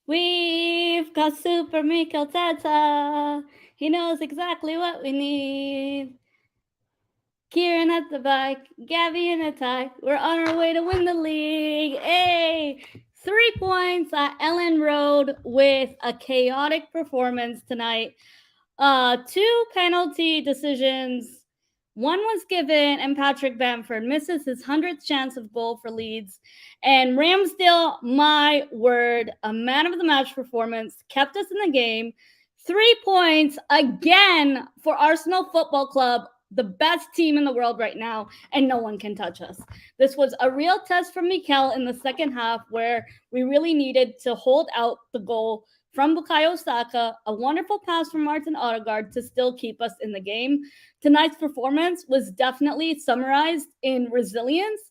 We've got Super Mikel Tata. He knows exactly what we need. Kieran at the back, Gabby in attack. We're on our way to win the league. Hey! 3 points at Elland Road with a chaotic performance tonight. Two penalty decisions. One was given, and Patrick Bamford misses his 100th chance of goal for Leeds. And Ramsdale, my word, a man of the match performance, kept us in the game. 3 points again for Arsenal Football Club, the best team in the world right now, and no one can touch us. This was a real test from Mikel in the second half where we really needed to hold out the goal from Bukayo Saka, a wonderful pass from Martin Odegaard to still keep us in the game. Tonight's performance was definitely summarized in resilience,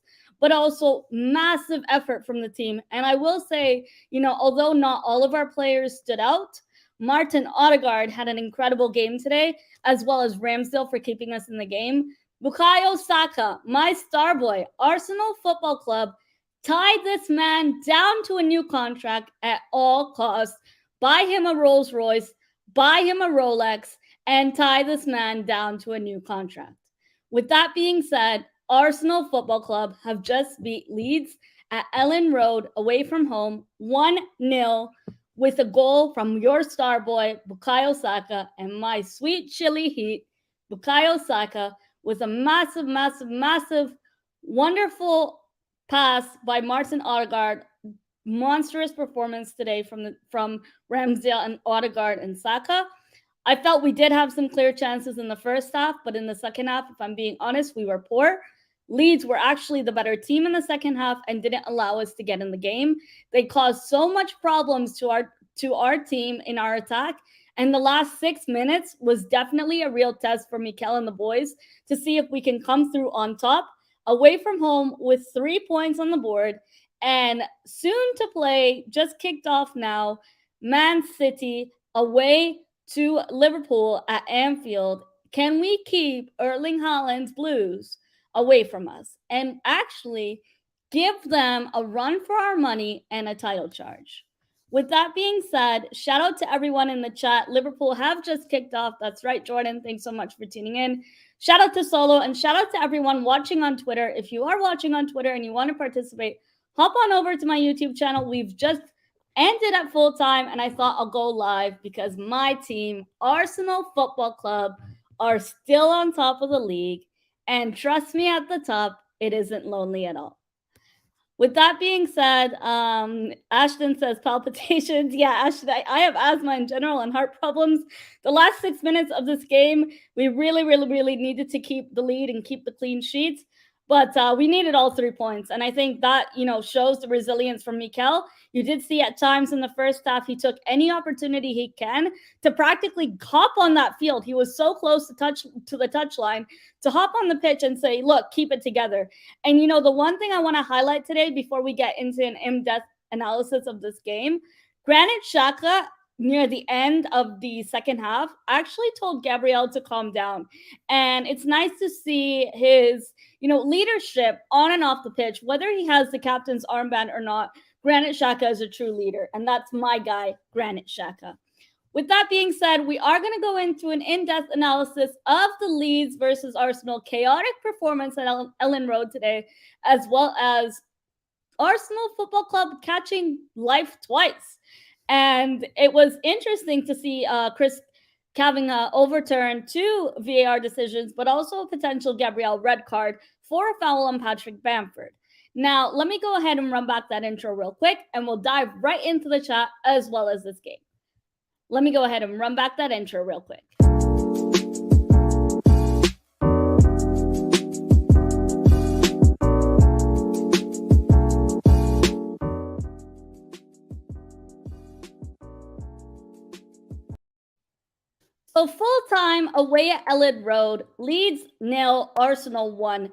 but also massive effort from the team. And I will say, although not all of our players stood out, Martin Odegaard had an incredible game today, as well as Ramsdale for keeping us in the game. Bukayo Saka, my star boy, Arsenal Football Club, tied this man down to a new contract at all costs. Buy him a Rolls Royce, buy him a Rolex, and tie this man down to a new contract. With that being said, Arsenal Football Club have just beat Leeds at Elland Road away from home 1-0 with a goal from your star boy, Bukayo Saka, and my sweet chili heat, Bukayo Saka, with a massive, massive, massive, wonderful pass by Martin Odegaard. Monstrous performance today from Ramsdale and Odegaard and Saka. I felt we did have some clear chances in the first half, but in the second half, if I'm being honest, we were poor. Leeds were actually the better team in the second half and didn't allow us to get in the game. They caused so much problems to our team in our attack. And the last 6 minutes was definitely a real test for Mikel and the boys to see if we can come through on top, away from home with 3 points on the board. And soon to play, just kicked off now, Man City away to Liverpool at Anfield. Can we keep Erling Haaland's Blues away from us and actually give them a run for our money and a title charge? With that being said, shout out to everyone in the chat. Liverpool have just kicked off. That's right, Jordan. Thanks so much for tuning in. Shout out to Solo and shout out to everyone watching on Twitter. If you are watching on Twitter and you want to participate, hop on over to my YouTube channel. We've just ended at full time, and I thought I'll go live because my team, Arsenal Football Club, are still on top of the league. And trust me, at the top, it isn't lonely at all. With that being said, Ashton says palpitations. Yeah, Ashton, I have asthma in general and heart problems. The last 6 minutes of this game, we really, really, really needed to keep the lead and keep the clean sheets. But we needed all 3 points. And I think that, shows the resilience from Mikel. You did see at times in the first half, he took any opportunity he can to practically hop on that field. He was so close to the touchline to hop on the pitch and say, look, keep it together. And, the one thing I want to highlight today before we get into an in-depth analysis of this game, Granit Xhaka near the end of the second half actually told Gabriel to calm down. And it's nice to see his, leadership on and off the pitch, whether he has the captain's armband or not. Granit Xhaka is a true leader, and that's my guy, Granit Xhaka. With that being said, we are going to go into an in-depth analysis of the Leeds versus Arsenal chaotic performance at Elland Road today, as well as Arsenal Football Club catching life twice. And it was interesting to see Chris having overturned two VAR decisions, but also a potential Gabriel red card for a foul on Patrick Bamford. Now, let me go ahead and run back that intro real quick, and we'll dive right into the chat as well as this game. Let me go ahead and run back that intro real quick. So full time away at Elland Road, Leeds 0, Arsenal 1.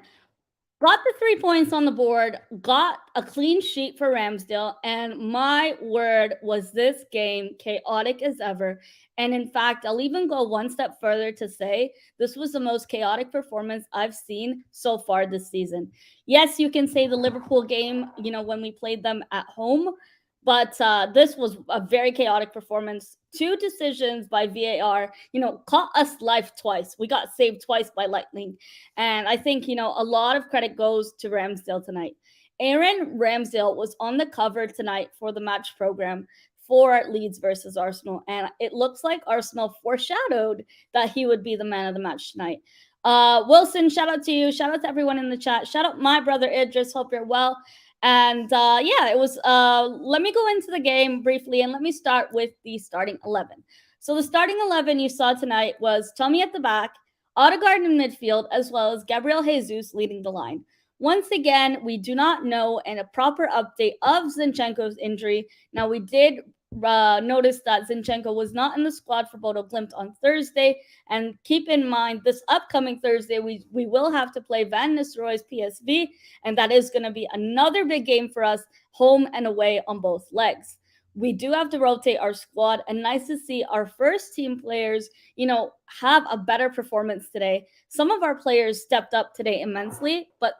Got the 3 points on the board, got a clean sheet for Ramsdale, and my word, was this game chaotic as ever. And in fact, I'll even go one step further to say this was the most chaotic performance I've seen so far this season. Yes, you can say the Liverpool game, when we played them at home, But this was a very chaotic performance. Two decisions by VAR, caught us life twice. We got saved twice by lightning. And I think, a lot of credit goes to Ramsdale tonight. Aaron Ramsdale was on the cover tonight for the match program for Leeds versus Arsenal. And it looks like Arsenal foreshadowed that he would be the man of the match tonight. Wilson, shout out to you. Shout out to everyone in the chat. Shout out my brother Idris. Hope you're well. And yeah, it was. Let me go into the game briefly, and let me start with the starting 11. So the starting 11 you saw tonight was Tommy at the back, Odegaard in midfield, as well as Gabriel Jesus leading the line. Once again, we do not know and a proper update of Zinchenko's injury. Now, we did notice that Zinchenko was not in the squad for Bodo Glimt on Thursday. And keep in mind, this upcoming Thursday, we will have to play Van Nistelrooy's PSV. And that is going to be another big game for us, home and away on both legs. We do have to rotate our squad, and nice to see our first team players, have a better performance today. Some of our players stepped up today immensely, but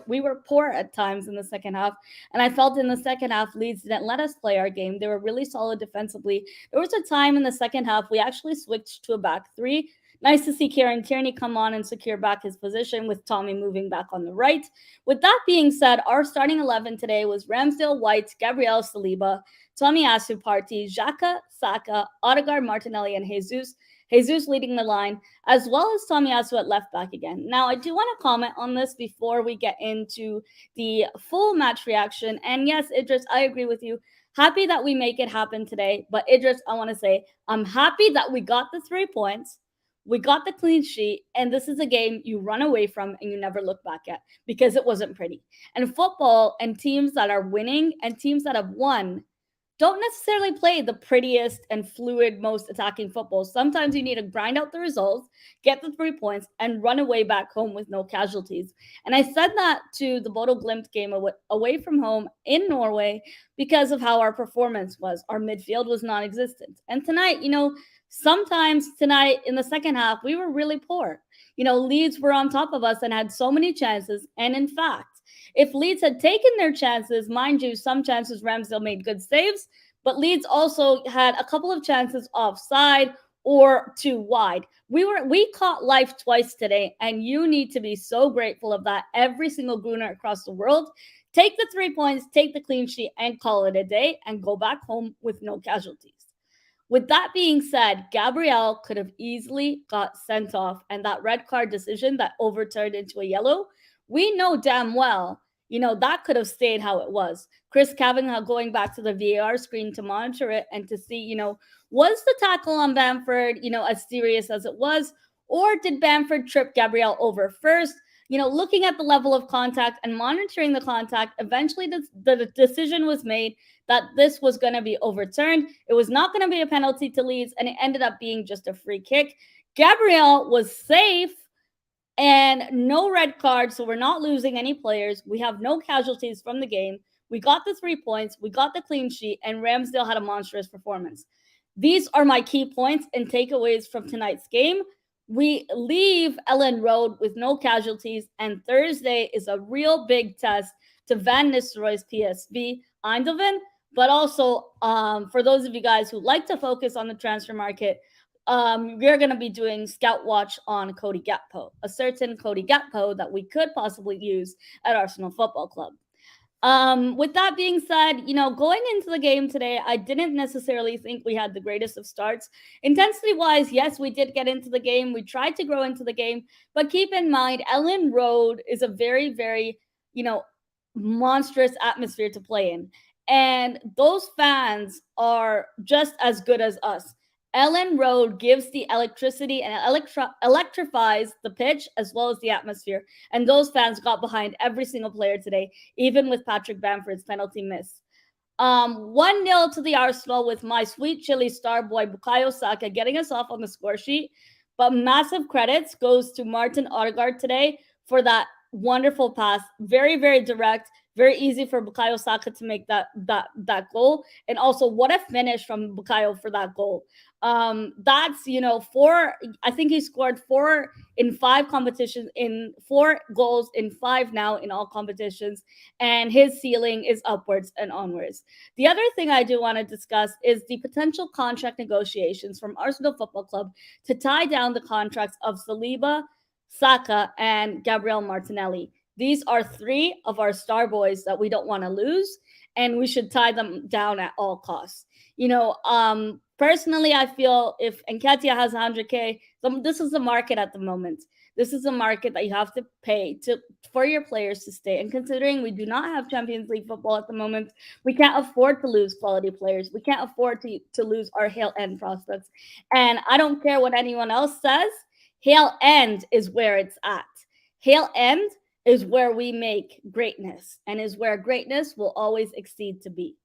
we were poor at times in the second half. And I felt in the second half, Leeds didn't let us play our game. They were really solid defensively. There was a time in the second half we actually switched to a back three. Nice to see Kieran Tierney come on and secure back his position with Tommy moving back on the right. With that being said, our starting 11 today was Ramsdale, White, Gabriel Saliba, Tommy Asu Partey, Xhaka, Saka, Odegaard, Martinelli, and Jesus. Jesus leading the line, as well as Tomiyasu at left back again. Now, I do want to comment on this before we get into the full match reaction. And yes, Idris, I agree with you. Happy that we make it happen today. But Idris, I want to say, I'm happy that we got the 3 points. We got the clean sheet, and this is a game you run away from and you never look back at because it wasn't pretty. And football and teams that are winning and teams that have won don't necessarily play the prettiest and fluid, most attacking football. Sometimes you need to grind out the results, get the 3 points, and run away back home with no casualties. And I said that to the Bodo Glimt game away from home in Norway because of how our performance was. Our midfield was non-existent. And tonight, sometimes tonight in the second half, we were really poor. Leeds were on top of us and had so many chances. And in fact, if Leeds had taken their chances, mind you, some chances Ramsdale made good saves, but Leeds also had a couple of chances offside or too wide. We caught life twice today, and you need to be so grateful of that. Every single Gooner across the world, take the 3 points, take the clean sheet, and call it a day, and go back home with no casualties. With that being said, Gabriel could have easily got sent off, and that red card decision that overturned into a yellow, we know damn well, that could have stayed how it was. Chris Kavanagh going back to the VAR screen to monitor it and to see, was the tackle on Bamford, as serious as it was, or did Bamford trip Gabriel over first? Looking at the level of contact and monitoring the contact, eventually the decision was made that this was going to be overturned. It was not going to be a penalty to Leeds, and it ended up being just a free kick. Gabriel was safe and no red cards, so we're not losing any players. We have no casualties from the game. We got the 3 points. We got the clean sheet, and Ramsdale had a monstrous performance. These are my key points and takeaways from tonight's game. We leave Elland Road with no casualties, and Thursday is a real big test to Van Nistelrooy's PSV Eindhoven. But also, for those of you guys who like to focus on the transfer market, we're going to be doing Scout Watch on Cody Gakpo, a certain Cody Gakpo that we could possibly use at Arsenal Football Club. With that being said, going into the game today, I didn't necessarily think we had the greatest of starts. Intensity-wise, yes, we did get into the game. We tried to grow into the game. But keep in mind, Elland Road is a very, very, monstrous atmosphere to play in. And those fans are just as good as us. Elland Road gives the electricity and electrifies the pitch as well as the atmosphere. And those fans got behind every single player today, even with Patrick Bamford's penalty miss. 1-0 to the Arsenal with my sweet chili star boy Bukayo Saka getting us off on the score sheet. But massive credits goes to Martin Odegaard today for that wonderful pass. Very, very direct, Very easy for Bukayo Saka to make that goal. And also, what a finish from Bukayo for that goal. That's, four. I think he scored 4 in 5 competitions, in 4 goals in 5 now in all competitions, and his ceiling is upwards and onwards. The other thing I do want to discuss is the potential contract negotiations from Arsenal Football Club to tie down the contracts of Saliba, Saka, and Gabriel Martinelli. These are 3 of our star boys that we don't want to lose, and we should tie them down at all costs. Personally, I feel if Nketiah has 100K, this is the market at the moment. This is a market that you have to pay for your players to stay. And considering we do not have Champions League football at the moment, we can't afford to lose quality players. We can't afford to lose our Hale End prospects. And I don't care what anyone else says. Hale End is where it's at. Hale End is where we make greatness, and is where greatness will always exceed to be.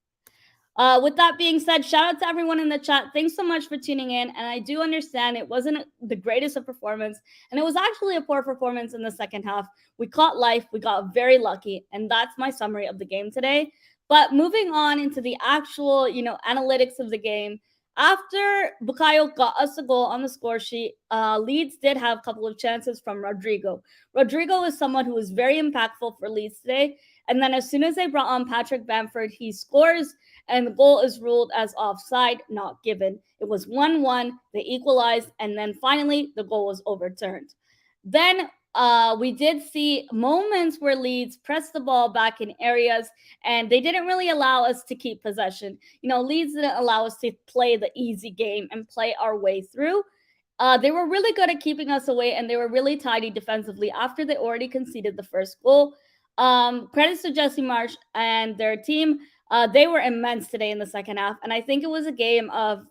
With that being said, shout out to everyone in the chat. Thanks so much for tuning in. And I do understand it wasn't the greatest of performance, and it was actually a poor performance in the second half. We caught life. We got very lucky. And that's my summary of the game today. But moving on into the actual, analytics of the game. After Bukayo got us a goal on the score sheet, Leeds did have a couple of chances from Rodrigo. Rodrigo is someone who was very impactful for Leeds today. And then as soon as they brought on Patrick Bamford, he scores, and the goal is ruled as offside, not given. It was 1-1. They equalized, and then finally the goal was overturned. Then we did see moments where Leeds pressed the ball back in areas, and they didn't really allow us to keep possession. Leeds didn't allow us to play the easy game and play our way through. They were really good at keeping us away, and they were really tidy defensively after they already conceded the first goal. Credits to Jesse Marsch and their team. They were immense today in the second half, and I think it was a game of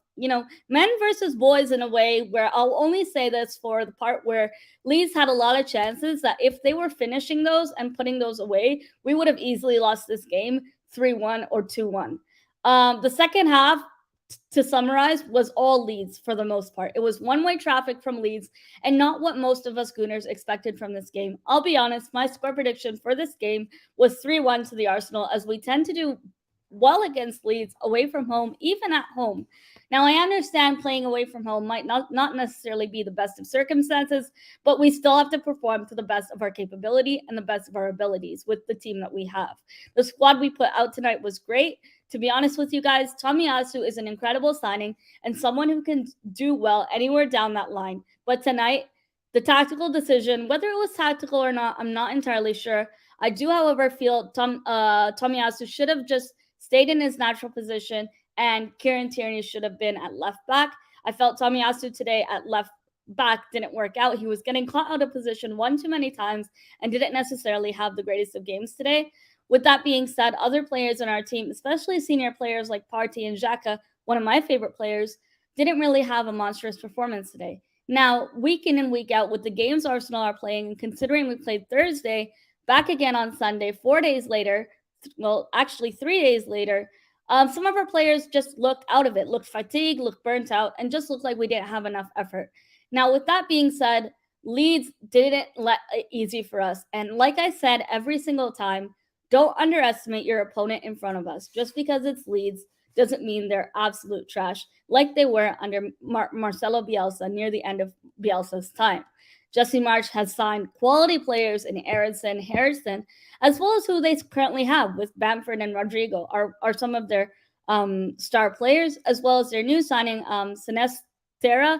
men versus boys in a way, where I'll only say this for the part where Leeds had a lot of chances that if they were finishing those and putting those away, we would have easily lost this game 3-1 or 2-1. The second half, to summarize, was all Leeds for the most part. It was one-way traffic from Leeds, and not what most of us Gooners expected from this game. I'll be honest, my score prediction for this game was 3-1 to the Arsenal, as we tend to do well against Leeds away from home, even at home. Now, I understand playing away from home might not necessarily be the best of circumstances, but we still have to perform to the best of our capability and the best of our abilities with the team that we have. The squad we put out tonight was great. To be honest with you guys, Tomiyasu is an incredible signing and someone who can do well anywhere down that line. But tonight, the tactical decision, whether it was tactical or not, I'm not entirely sure. I do, however, feel Tomiyasu should have just stayed in his natural position, and Kieran Tierney should have been at left back. I felt Tomiyasu today at left back didn't work out. He was getting caught out of position one too many times and didn't necessarily have the greatest of games today. With that being said, other players in our team, especially senior players like Partey and Xhaka, one of my favorite players, didn't really have a monstrous performance today. Now, week in and week out, with the games Arsenal are playing, and considering we played Thursday, back again on Sunday, 4 days later, well, actually 3 days later, some of our players just looked out of it, looked fatigued, looked burnt out, and just looked like we didn't have enough effort. Now, with that being said, Leeds didn't let it easy for us. And like I said, every single time, don't underestimate your opponent in front of us. Just because it's Leeds doesn't mean they're absolute trash, like they were under Marcelo Bielsa near the end of Bielsa's time. Jesse Marsch has signed quality players in Aronson, Harrison, as well as who they currently have with Bamford and Rodrigo are some of their star players, as well as their new signing, Sinestera.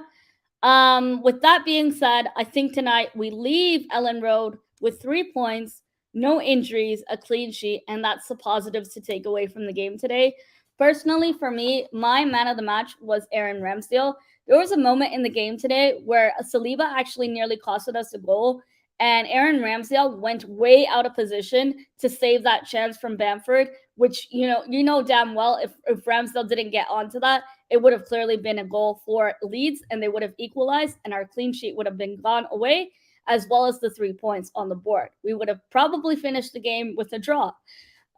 With that being said, I think tonight we leave Elland Road with 3 points, no injuries, a clean sheet, and that's the positives to take away from the game today. Personally, for me, my man of the match was Aaron Ramsdale. There was a moment in the game today where Saliba actually nearly costed us a goal, and Aaron Ramsdale went way out of position to save that chance from Bamford, which, you know damn well if Ramsdale didn't get onto that, it would have clearly been a goal for Leeds, and they would have equalized, and our clean sheet would have been gone away, as well as the 3 points on the board. We would have probably finished the game with a draw.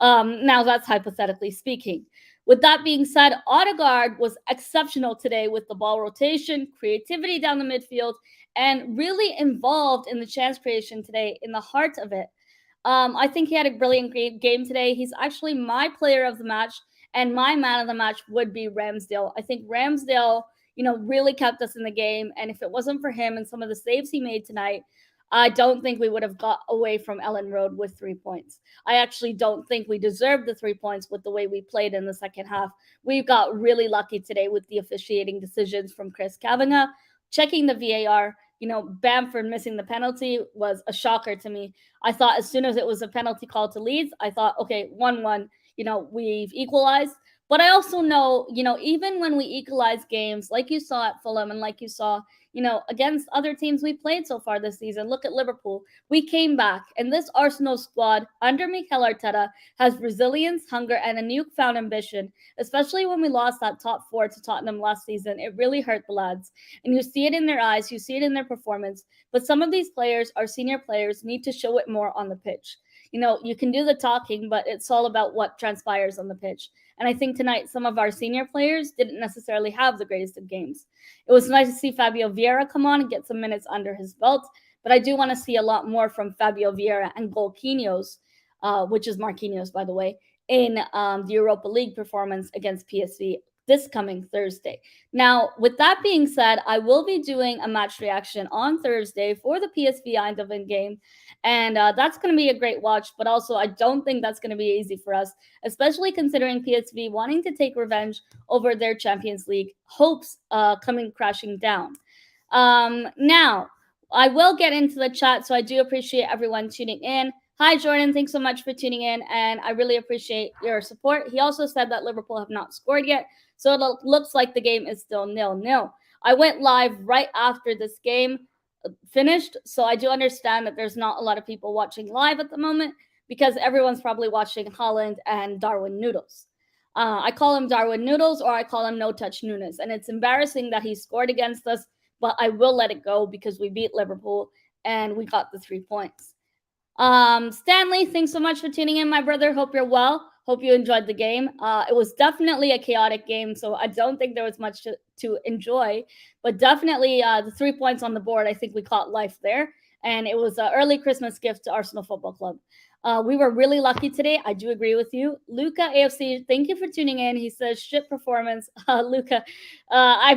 Now, that's hypothetically speaking. With that being said, Odegaard was exceptional today with the ball rotation, creativity down the midfield, and really involved in the chance creation today in the heart of it. I think he had a brilliant game today. He's actually my player of the match, and my man of the match would be Ramsdale. I think Ramsdale, really kept us in the game. And if it wasn't for him and some of the saves he made tonight, I don't think we would have got away from Elland Road with 3 points. I actually don't think we deserved the 3 points with the way we played in the second half. We got really lucky today with the officiating decisions from Chris Kavanagh. Checking the VAR, Bamford missing the penalty was a shocker to me. I thought as soon as it was a penalty call to Leeds, I thought, okay, 1-1, we've equalized. But I also know, even when we equalize games, like you saw at Fulham and like you saw, against other teams we played so far this season, look at Liverpool. We came back, and this Arsenal squad under Mikel Arteta has resilience, hunger, and a newfound ambition, especially when we lost that top four to Tottenham last season. It really hurt the lads. And you see it in their eyes, you see it in their performance. But some of these players, our senior players, need to show it more on the pitch. You can do the talking, but it's all about what transpires on the pitch. And I think tonight some of our senior players didn't necessarily have the greatest of games. It was nice to see Fabio Vieira come on and get some minutes under his belt, but I do want to see a lot more from Fabio Vieira and Golquinhos, which is Marquinhos, by the way, in the Europa League performance against PSV this coming Thursday. Now, with that being said, I will be doing a match reaction on Thursday for the PSV Eindhoven game, and that's going to be a great watch, but also I don't think that's going to be easy for us, especially considering PSV wanting to take revenge over their Champions League hopes coming crashing down. Now, I will get into the chat, so I do appreciate everyone tuning in. Hi, Jordan. Thanks so much for tuning in, and I really appreciate your support. He also said that Liverpool have not scored yet, so it looks like the game is still 0-0. I went live right after this game finished, so I do understand that there's not a lot of people watching live at the moment because everyone's probably watching Haaland and Darwin Noodles. I call him Darwin Noodles, or I call him No Touch Nunes, and it's embarrassing that he scored against us, but I will let it go because we beat Liverpool and we got the 3 points. Stanley, thanks so much for tuning in, my brother. Hope you're well. Hope you enjoyed the game. It was definitely a chaotic game, so I don't think there was much to enjoy, but definitely the 3 points on the board, I think we caught life there, and it was an early Christmas gift to Arsenal Football Club. We were really lucky today. I do agree with you. Luca AFC, thank you for tuning in. He says, shit performance. Luca, I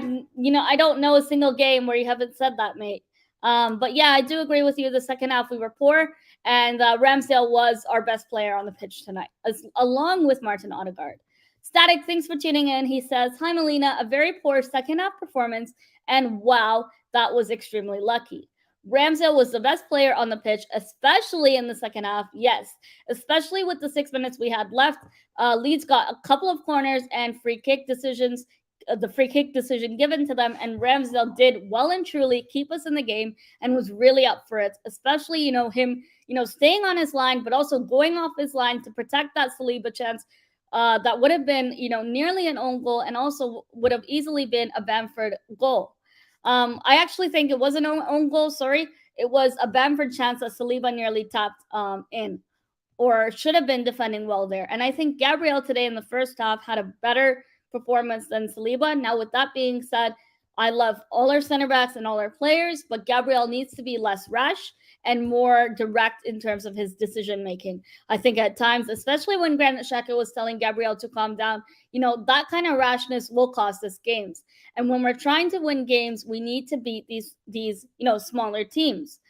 don't know a single game where you haven't said that, mate. But yeah, I do agree with you. The second half, we were poor. And Ramsdale was our best player on the pitch tonight, along with Martin Odegaard. Static, thanks for tuning in. He says, hi, Melina, a very poor second half performance. And wow, that was extremely lucky. Ramsdale was the best player on the pitch, especially in the second half. Yes, especially with the 6 minutes we had left. Leeds got a couple of corners and free kick decisions. The free kick decision given to them, and Ramsdale did well and truly keep us in the game and was really up for it, especially him staying on his line but also going off his line to protect that Saliba chance that would have been nearly an own goal and also would have easily been a Bamford goal. I actually think it was an own goal. Sorry, it was a Bamford chance that Saliba nearly tapped in, or should have been defending well there. And I think Gabriel today in the first half had a better performance than Saliba. Now, with that being said, I love all our center backs and all our players, but Gabriel needs to be less rash and more direct in terms of his decision making. I think at times, especially when Granit Xhaka was telling Gabriel to calm down, that kind of rashness will cost us games. And when we're trying to win games, we need to beat these smaller teams.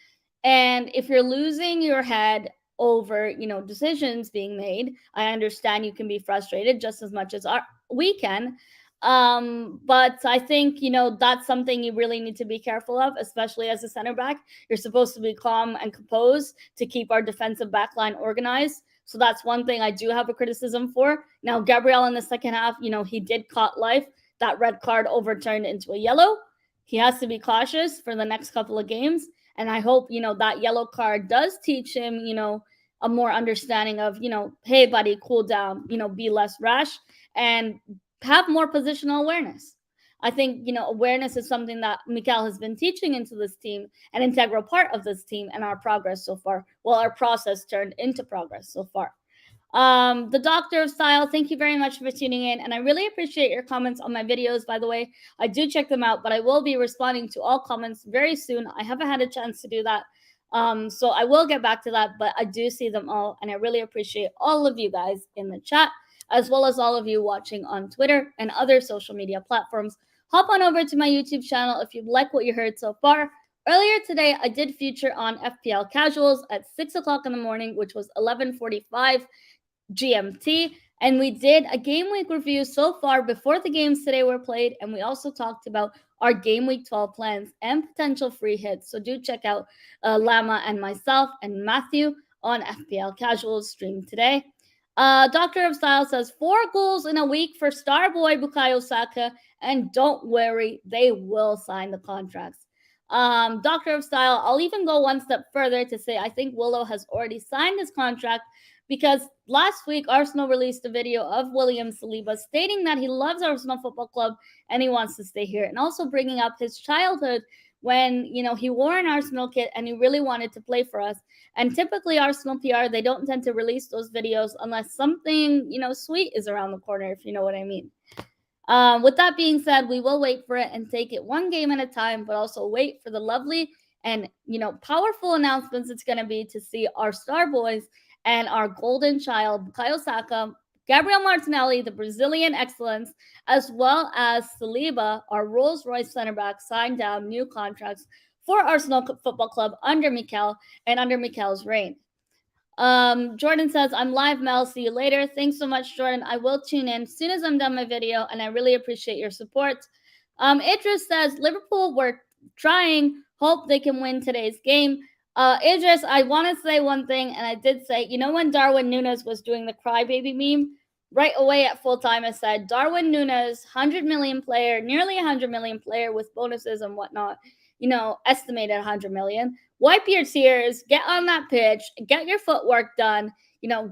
And if you're losing your head over decisions being made, I understand you can be frustrated just as much as we can, but I think that's something you really need to be careful of, especially as a center back. You're supposed to be calm and composed to keep our defensive back line organized. So that's one thing I do have a criticism for. Now, Gabriel in the second half, he did caught life. That red card overturned into a yellow. He has to be cautious for the next couple of games. And I hope, that yellow card does teach him, a more understanding of, hey, buddy, cool down, be less rash and have more positional awareness. I think, awareness is something that Mikel has been teaching into this team, an integral part of this team and our progress so far. Well, our process turned into progress so far. The Doctor of Style, thank you very much for tuning in. And I really appreciate your comments on my videos, by the way. I do check them out, but I will be responding to all comments very soon. I haven't had a chance to do that So I will get back to that, but I do see them all, and I really appreciate all of you guys in the chat, as well as all of you watching on Twitter and other social media platforms. Hop on over to my YouTube channel if you like what you heard so far. Earlier today, I did feature on FPL Casuals at 6 o'clock in the morning, which was 11:45 GMT. And we did a game week review so far before the games today were played. And we also talked about our game week 12 plans and potential free hits. So do check out Lama and myself and Matthew on FPL Casuals stream today. Doctor of Style says 4 goals in a week for star boy Bukayo Saka. And don't worry, they will sign the contracts. Doctor of Style, I'll even go one step further to say I think Willow has already signed his contract, because last week Arsenal released a video of William Saliba stating that he loves Arsenal Football Club and he wants to stay here, and also bringing up his childhood when he wore an Arsenal kit and he really wanted to play for us. And typically Arsenal PR, they don't tend to release those videos unless something sweet is around the corner, if you know what I mean. With that being said, we will wait for it and take it one game at a time, but also wait for the lovely and powerful announcements it's going to be to see our star boys and our golden child, Bukayo Saka, Gabriel Martinelli, the Brazilian excellence, as well as Saliba, our Rolls-Royce center back, signed down new contracts for Arsenal Football Club under Mikel and under Mikel's reign. Jordan says, I'm live, Mel. See you later. Thanks so much, Jordan. I will tune in as soon as I'm done my video, and I really appreciate your support. Idris says, Liverpool were trying. Hope they can win today's game. Idris, I want to say one thing, and I did say, when Darwin Núñez was doing the crybaby meme, right away at full time, I said, Darwin Núñez, 100 million player, nearly 100 million player with bonuses and whatnot, estimated 100 million. Wipe your tears, get on that pitch, get your footwork done,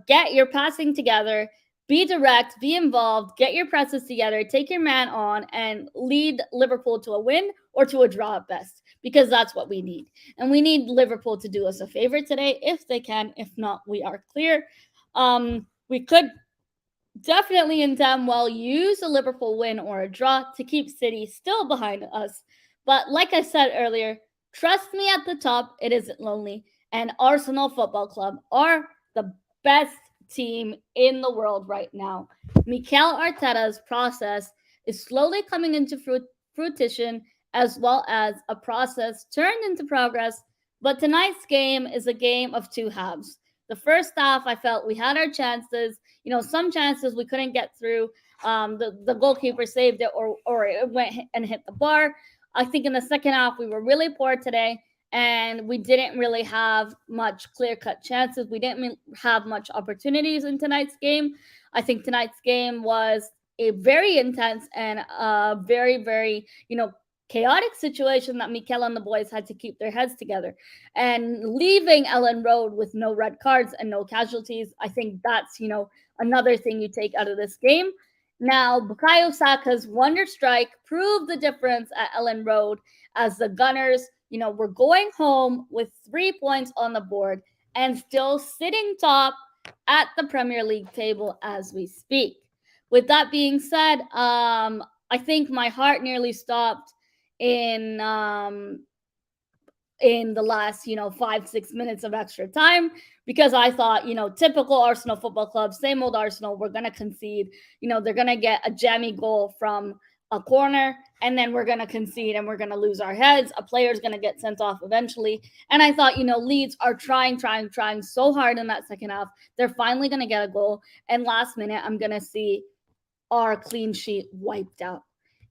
get your passing together, be direct, be involved, get your presses together, take your man on, and lead Liverpool to a win or to a draw at best, because that's what we need. And we need Liverpool to do us a favor today if they can. If not, we are clear. We could definitely and damn well use a Liverpool win or a draw to keep City still behind us. But like I said earlier, trust me, at the top, it isn't lonely. And Arsenal Football Club are the best team in the world right now. Mikel Arteta's process is slowly coming into fruition, as well as a process turned into progress. But tonight's game is a game of two halves. The first half, I felt we had our chances. Some chances we couldn't get through. The goalkeeper saved it, or it went and hit the bar. I think in the second half, we were really poor today, and we didn't really have much clear-cut chances. We didn't have much opportunities in tonight's game. I think tonight's game was a very intense and very, very, chaotic situation that Mikel and the boys had to keep their heads together. And leaving Elland Road with no red cards and no casualties, I think that's, another thing you take out of this game. Now, Bukayo Saka's wonder strike proved the difference at Elland Road, as the Gunners, were going home with 3 points on the board and still sitting top at the Premier League table as we speak. With that being said, I think my heart nearly stopped in the last 5-6 minutes of extra time, because I thought, typical Arsenal Football Club, same old Arsenal, we're gonna concede. They're gonna get a jammy goal from a corner, and then we're gonna concede and we're gonna lose our heads. A player's gonna get sent off eventually. And I thought, Leeds are trying so hard in that second half. They're finally gonna get a goal, and last minute I'm gonna see our clean sheet wiped out.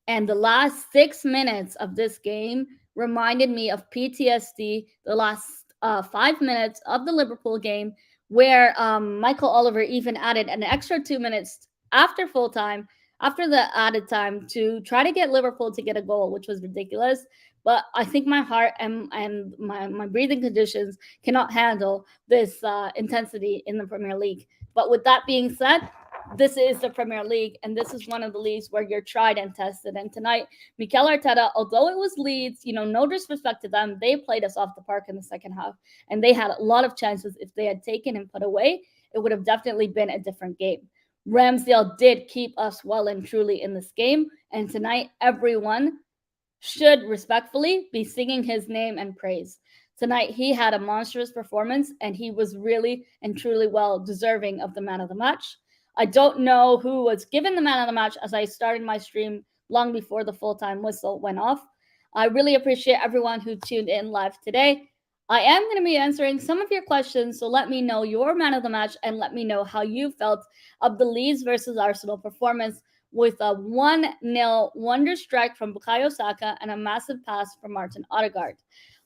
And the last 6 minutes of this game reminded me of PTSD, the last 5 minutes of the Liverpool game, where Michael Oliver even added an extra 2 minutes after full time, after the added time, to try to get Liverpool to get a goal, which was ridiculous. But I think my heart and my breathing conditions cannot handle this intensity in the Premier League. But with that being said, this is the Premier League, and this is one of the leagues where you're tried and tested. And tonight, Mikel Arteta, although it was Leeds, no disrespect to them, they played us off the park in the second half, and they had a lot of chances. If they had taken and put away, it would have definitely been a different game. Ramsdale did keep us well and truly in this game, and tonight, everyone should respectfully be singing his name and praise. tonight he had a monstrous performance, and he was really and truly well deserving of the man of the match. I don't know who was given the man of the match, as I started my stream long before the full-time whistle went off. I really appreciate everyone who tuned in live today. I am going to be answering some of your questions, so let me know your man of the match and let me know how you felt of the Leeds versus Arsenal performance, with a 1-0 wonder strike from Bukayo Saka and a massive pass from Martin Odegaard.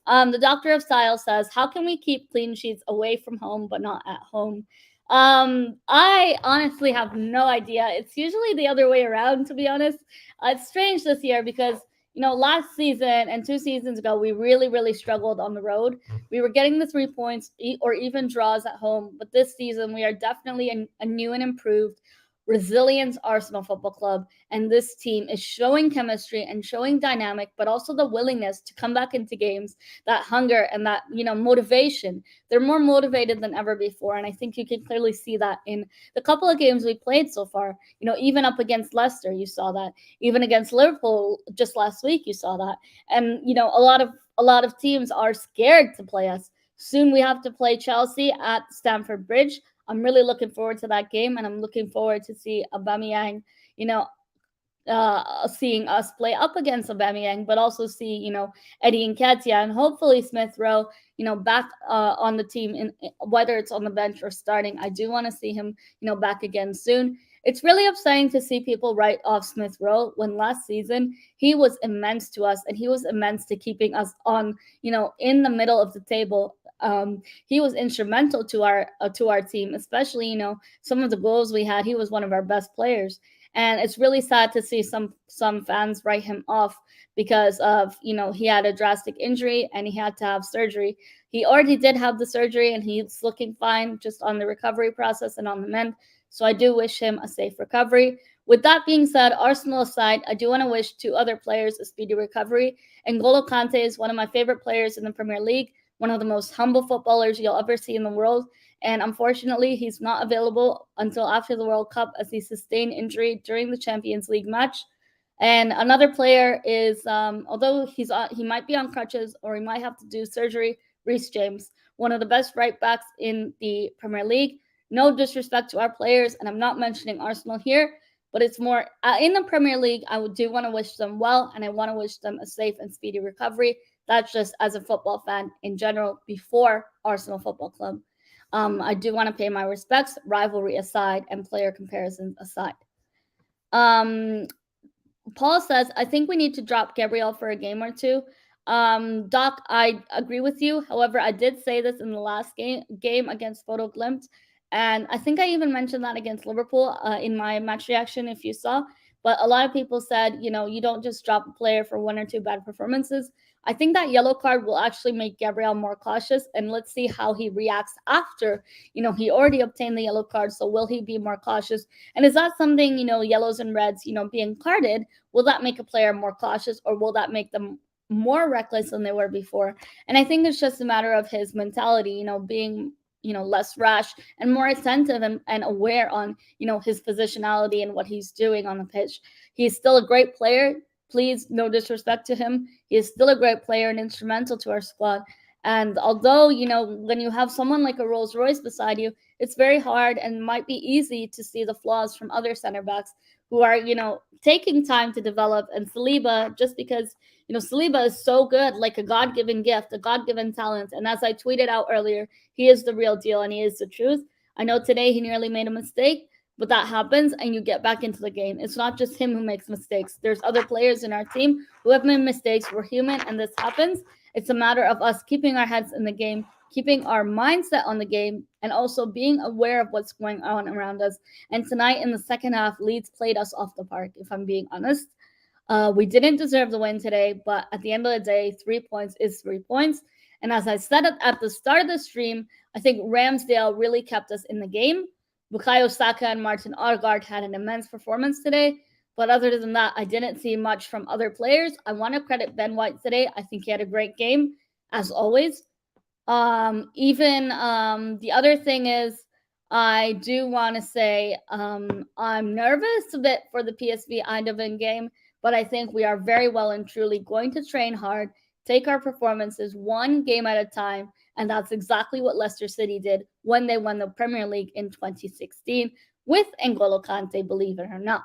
The Doctor of Style says, how can we keep clean sheets away from home but not at home? I honestly have no idea. It's usually the other way around, to be honest. It's strange this year because, last season and 2 seasons ago, we really, really struggled on the road. We were getting the 3 points or even draws at home. But this season, we are definitely a new and improved, resilient Arsenal Football Club, and this team is showing chemistry and showing dynamic, but also the willingness to come back into games, that hunger and that motivation. They're more motivated than ever before, and I think you can clearly see that in the couple of games we played so far. Even up against Leicester, you saw that. Even against Liverpool just last week, you saw that. And a lot of teams are scared to play us. Soon we have to play Chelsea at Stamford Bridge. I'm really looking forward to that game, and I'm looking forward to see Aubameyang, seeing us play up against Aubameyang, but also see, Eddie Nketiah and hopefully Smith Rowe, back on the team, whether it's on the bench or starting. I do want to see him, back again soon. It's really upsetting to see people write off Smith Rowe when last season he was immense to us, and he was immense to keeping us on, in the middle of the table. He was instrumental to our team, especially some of the goals we had. He was one of our best players, and it's really sad to see some fans write him off because of he had a drastic injury and he had to have surgery. He already did have the surgery, and he's looking fine, just on the recovery process and on the mend. So I do wish him a safe recovery. With that being said, Arsenal aside, I do want to wish 2 other players a speedy recovery. N'Golo Kante is one of my favorite players in the Premier League, one of the most humble footballers you'll ever see in the world. And unfortunately, he's not available until after the World Cup, as he sustained injury during the Champions League match. And another player is, although he might be on crutches or he might have to do surgery, Reece James, one of the best right backs in the Premier League. No disrespect to our players, and I'm not mentioning Arsenal here, but it's more in the Premier League. I do want to wish them well, and I want to wish them a safe and speedy recovery. That's just as a football fan in general, before Arsenal Football Club. I do want to pay my respects, rivalry aside and player comparisons aside. Paul says, I think we need to drop Gabriel for a game or 2. Doc, I agree with you. However, I did say this in the last game against Photo Glimpse, and I think I even mentioned that against Liverpool in my match reaction, if you saw. But a lot of people said, you don't just drop a player for 1 or 2 bad performances. I think that yellow card will actually make Gabriel more cautious, and let's see how he reacts after, he already obtained the yellow card. So will he be more cautious? And is that something, yellows and reds, being carded, will that make a player more cautious, or will that make them more reckless than they were before? And I think it's just a matter of his mentality, being less rash and more attentive and aware on his positionality and what he's doing on the pitch. He's still a great player. Please, no disrespect to him. He is still a great player and instrumental to our squad. And although, when you have someone like a Rolls Royce beside you, it's very hard and might be easy to see the flaws from other center backs who are, taking time to develop. And Saliba, just because, Saliba is so good, like a God-given gift, a God-given talent. And as I tweeted out earlier, he is the real deal and he is the truth. I know today he nearly made a mistake, but that happens and you get back into the game. It's not just him who makes mistakes. There's other players in our team who have made mistakes. We're human and this happens. It's a matter of us keeping our heads in the game, keeping our mindset on the game, and also being aware of what's going on around us. And tonight in the second half, Leeds played us off the park, if I'm being honest. We didn't deserve the win today, but at the end of the day, 3 points is 3 points. And as I said at the start of the stream, I think Ramsdale really kept us in the game. Bukayo Saka and Martin Odegaard had an immense performance today. But other than that, I didn't see much from other players. I want to credit Ben White today. I think he had a great game, as always. The other thing is, I do want to say I'm nervous a bit for the PSV Eindhoven game, but I think we are very well and truly going to train hard, take our performances one game at a time. And that's exactly what Leicester City did when they won the Premier League in 2016 with N'Golo Kante, believe it or not.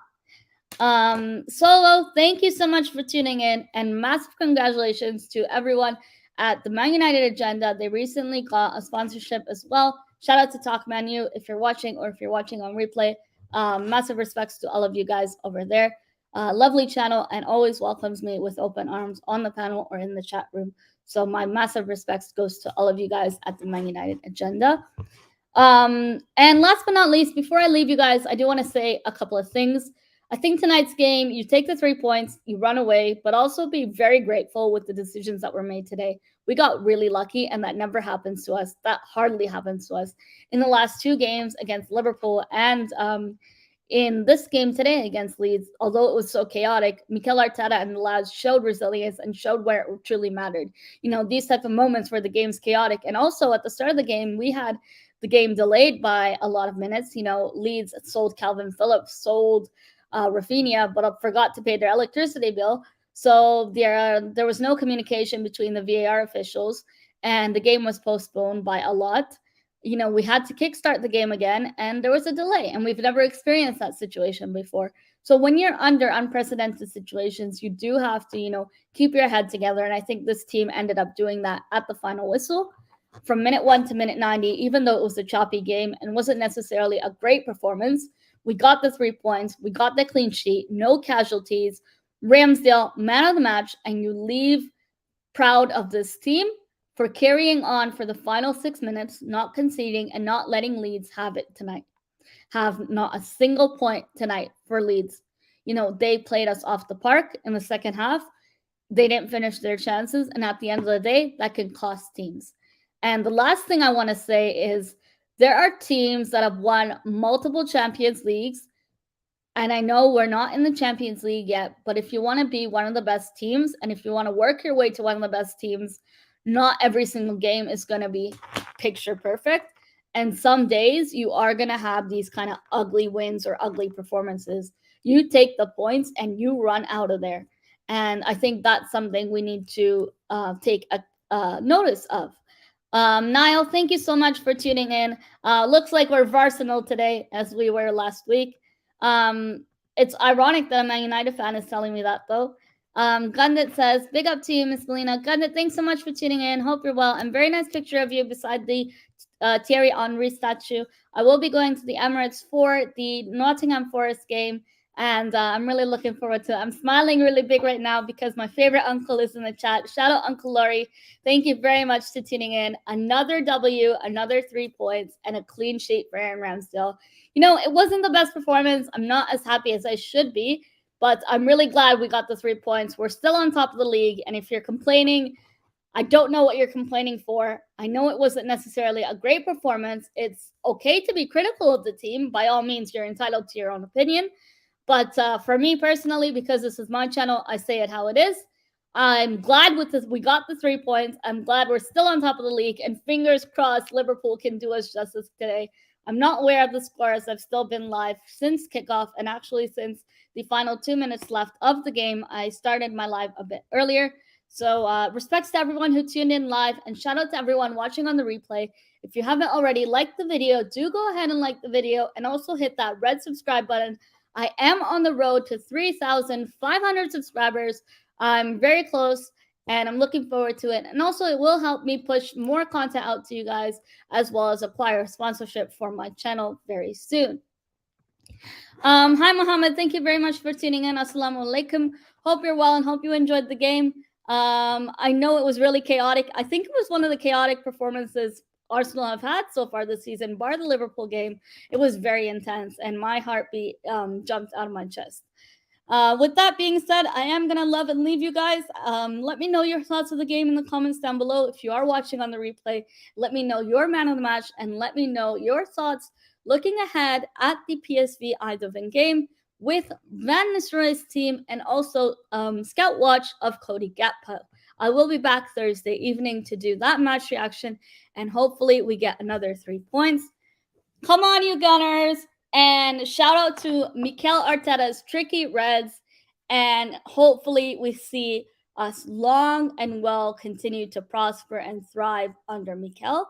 Solo, thank you so much for tuning in, and massive congratulations to everyone at the Man United Agenda. They recently got a sponsorship as well. Shout out to Talk Menu if you're watching, or if you're watching on replay. Massive respects to all of you guys over there. Lovely channel, and always welcomes me with open arms on the panel or in the chat room. So my massive respects goes to all of you guys at the Man United Agenda. And last but not least, before I leave you guys, I do want to say a couple of things. I think tonight's game, you take the 3 points, you run away, but also be very grateful with the decisions that were made today. We got really lucky, and that never happens to us. That hardly happens to us. In the last 2 games against Liverpool and in this game today against Leeds, although it was so chaotic, Mikel Arteta and the lads showed resilience and showed where it truly mattered. You know, these type of moments where the game's chaotic. And also at the start of the game, we had the game delayed by a lot of minutes. You know, Leeds sold Calvin Phillips, sold Rafinha, but forgot to pay their electricity bill. So there was no communication between the VAR officials, and the game was postponed by a lot. You know, we had to kickstart the game again, and there was a delay, and we've never experienced that situation before. So when you're under unprecedented situations, you do have to, you know, keep your head together. And I think this team ended up doing that at the final whistle. From minute 1 to minute 90, even though it was a choppy game and wasn't necessarily a great performance, we got the 3 points, we got the clean sheet, no casualties. Ramsdale, man of the match, and you leave proud of this team for carrying on for the final 6 minutes, not conceding and not letting Leeds have it tonight. Have not a single point tonight for Leeds. You know, they played us off the park in the second half. They didn't finish their chances, and at the end of the day, that can cost teams. And the last thing I want to say is there are teams that have won multiple Champions Leagues. And I know we're not in the Champions League yet, but if you want to be one of the best teams, and if you want to work your way to one of the best teams, not every single game is going to be picture perfect. And some days you are going to have these kind of ugly wins or ugly performances. You take the points and you run out of there. And I think that's something we need to take a notice of. Niall, thank you so much for tuning in. Looks like we're Varsenal today, as we were last week. It's ironic that a Man United fan is telling me that, though. Gundit says, big up to you, Miss Melina. Gundit, thanks so much for tuning in. Hope you're well. And very nice picture of you beside the Thierry Henry statue. I will be going to the Emirates for the Nottingham Forest game, and I'm really looking forward to it. I'm smiling really big right now because my favorite uncle is in the chat. Shout out Uncle Laurie. Thank you very much for tuning in. Another W, another 3 points, and a clean sheet for Aaron Ramsdale. You know, it wasn't the best performance. I'm not as happy as I should be, but I'm really glad we got the 3 points. We're still on top of the league, and if you're complaining, I don't know what you're complaining for. I know it wasn't necessarily a great performance. It's okay to be critical of the team. By all means, you're entitled to your own opinion. But for me personally, because this is my channel, I say it how it is. I'm glad with this. We got the 3 points. I'm glad we're still on top of the league. And fingers crossed, Liverpool can do us justice today. I'm not aware of the scores. I've still been live since kickoff. And actually, since the final 2 minutes left of the game, I started my live a bit earlier. So respects to everyone who tuned in live. And shout out to everyone watching on the replay. If you haven't already liked the video, do go ahead and like the video. And also hit that red subscribe button. I am on the road to 3,500 subscribers. I'm very close, and I'm looking forward to it. And also, it will help me push more content out to you guys, as well as acquire sponsorship for my channel very soon. Hi, Mohammed. Thank you very much for tuning in. Assalamu alaikum. Hope you're well and hope you enjoyed the game. I know it was really chaotic. I think it was one of the chaotic performances Arsenal have had so far this season, bar the Liverpool game. It was very intense, and my heartbeat jumped out of my chest. With that being said, I am going to love and leave you guys. Let me know your thoughts of the game in the comments down below. If you are watching on the replay, let me know your man of the match, and let me know your thoughts looking ahead at the PSV Eindhoven game with Van Nistelrooy's team, and also Scout Watch of Cody Gakpo. I will be back Thursday evening to do that match reaction, and hopefully we get another 3 points. Come on, you Gunners! And shout out to Mikel Arteta's Tricky Reds, and hopefully we see us long and well continue to prosper and thrive under Mikel.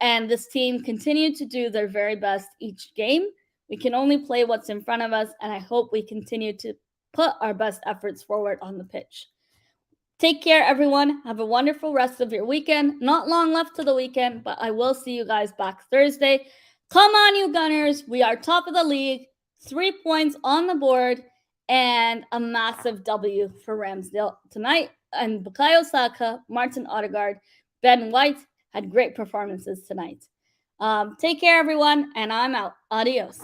And this team continued to do their very best each game. We can only play what's in front of us, and I hope we continue to put our best efforts forward on the pitch. Take care, everyone. Have a wonderful rest of your weekend. Not long left to the weekend, but I will see you guys back Thursday. Come on, you Gunners. We are top of the league, 3 points on the board, and a massive W for Ramsdale tonight. And Bukayo Saka, Martin Odegaard, Ben White had great performances tonight. Take care, everyone, and I'm out. Adios.